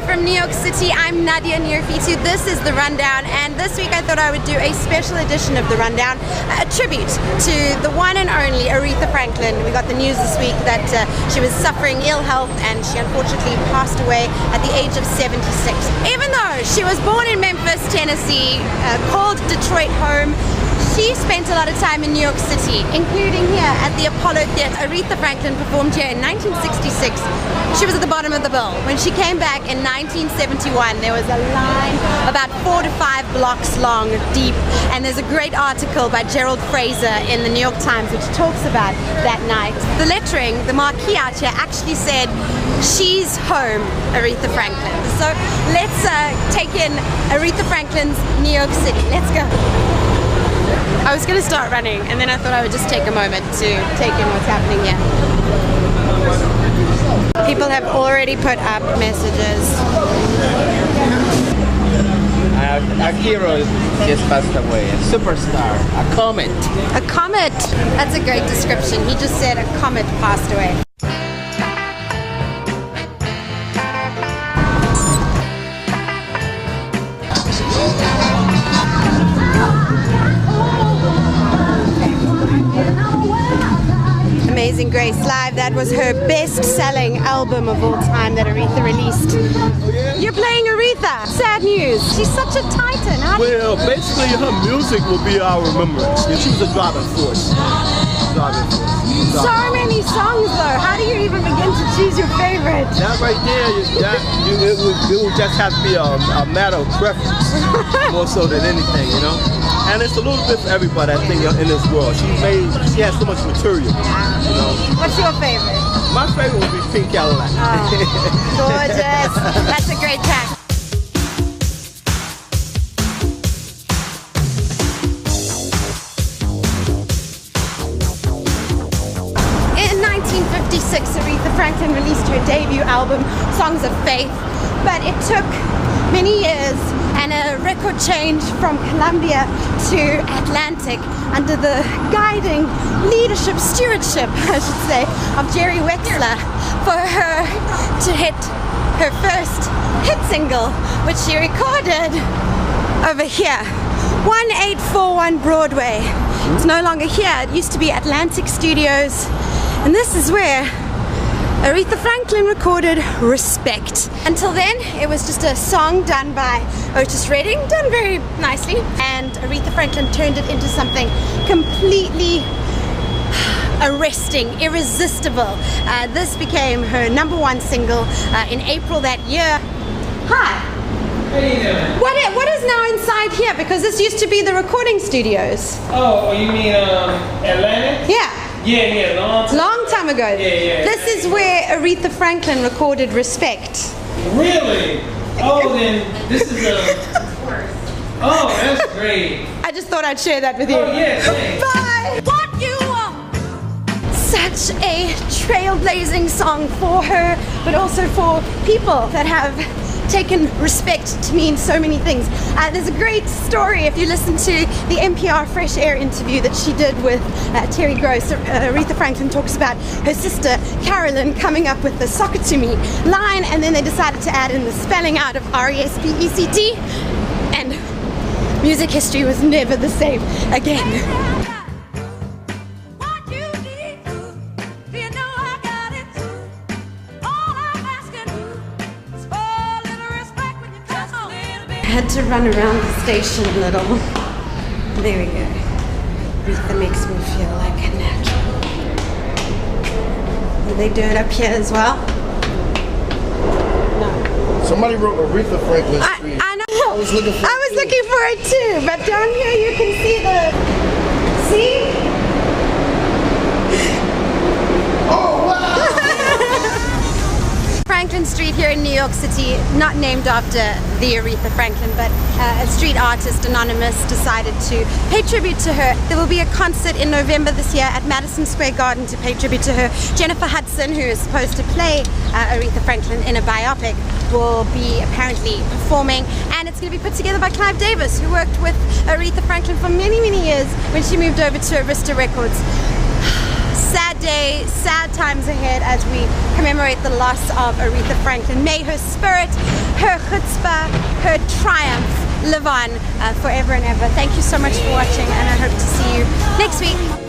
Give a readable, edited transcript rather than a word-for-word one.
from New York City. I'm Nadia Nirafitu. This is The Rundown, and this week I thought I would do a special edition of The Rundown, a tribute to the one and only Aretha Franklin. We got the news this week that she was suffering ill health and she unfortunately passed away at the age of 76. Even though she was born in Memphis, Tennessee, called Detroit home, she spent a lot of time in New York City, including here at the Apollo Theatre. Aretha Franklin performed here in 1966. She was at the bottom of the bill. When she came back in 1971, there was a line about 4 to 5 blocks long, deep, and there's a great article by Gerald Fraser in the New York Times which talks about that night. The lettering, the marquee out here actually said, "She's home, Aretha Franklin." So let's take in Aretha Franklin's New York City. Let's go. I was going to start running, and then I thought I would just take a moment to take in what's happening here. People have already put up messages. Our hero just passed away, a superstar, a comet. A comet! That's a great description. He just said a comet passed away. Amazing Grace Live, that was her best-selling album of all time that Aretha released. You're playing Aretha. Sad news. She's such a titan. Well, basically her music will be our remembrance. She was a driving force. So many songs though. How do you even begin to choose your favorite? That right there, it would just have to be a matter of preference, more so than anything, you know? And it's a little bit for everybody, I think, in this world. She has so much material, you know? What's your favorite? My favorite would be Pink Cadillac. Oh, gorgeous. That's a great track. In 1956, Aretha Franklin released her debut album, Songs of Faith, but it took many years and a record change from Columbia to Atlantic under the guiding leadership, stewardship, I should say, of Jerry Wexler for her to hit her first hit single, which she recorded over here, 1841 Broadway. It's no longer here. It used to be Atlantic Studios, and this is where Aretha Franklin recorded Respect. Until then, it was just a song done by Otis Redding, done very nicely, and Aretha Franklin turned it into something completely arresting, irresistible. This became her #1 single in April that year. Hi. How you doing? What is now inside here? Because this used to be the recording studios. Oh, you mean Atlantic? Yeah. Yeah, Long time ago. Yeah. This is where Aretha Franklin recorded Respect. Really? Oh, then this is oh, that's great. I just thought I'd share that with you. Oh, yeah, thanks. Bye! What you want? Such a trailblazing song for her, but also for people that have taken respect to mean so many things. There's a great story if you listen to the NPR Fresh Air interview that she did with Terry Gross. Aretha Franklin talks about her sister Carolyn coming up with the "Sock It To Me" line, and then they decided to add in the spelling out of R-E-S-P-E-C-T, and music history was never the same again. I had to run around the station a little. There we go. Aretha makes me feel like a natural. Will they do it up here as well? No. Somebody wrote Aretha Franklin Street. I know. I was looking for it too, but down here you can see the... See? Oh, wow! Franklin Street here in New York City, not named after the Aretha Franklin, but a street artist, anonymous, decided to pay tribute to her. There will be a concert in November this year at Madison Square Garden to pay tribute to her. Jennifer Hudson, who is supposed to play Aretha Franklin in a biopic, will be apparently performing, and it's going to be put together by Clive Davis, who worked with Aretha Franklin for many, many years when she moved over to Arista Records. Sad day, sad times ahead as we commemorate the loss of Aretha Franklin. May her spirit, her chutzpah, her triumph live on forever and ever. Thank you so much for watching, and I hope to see you next week.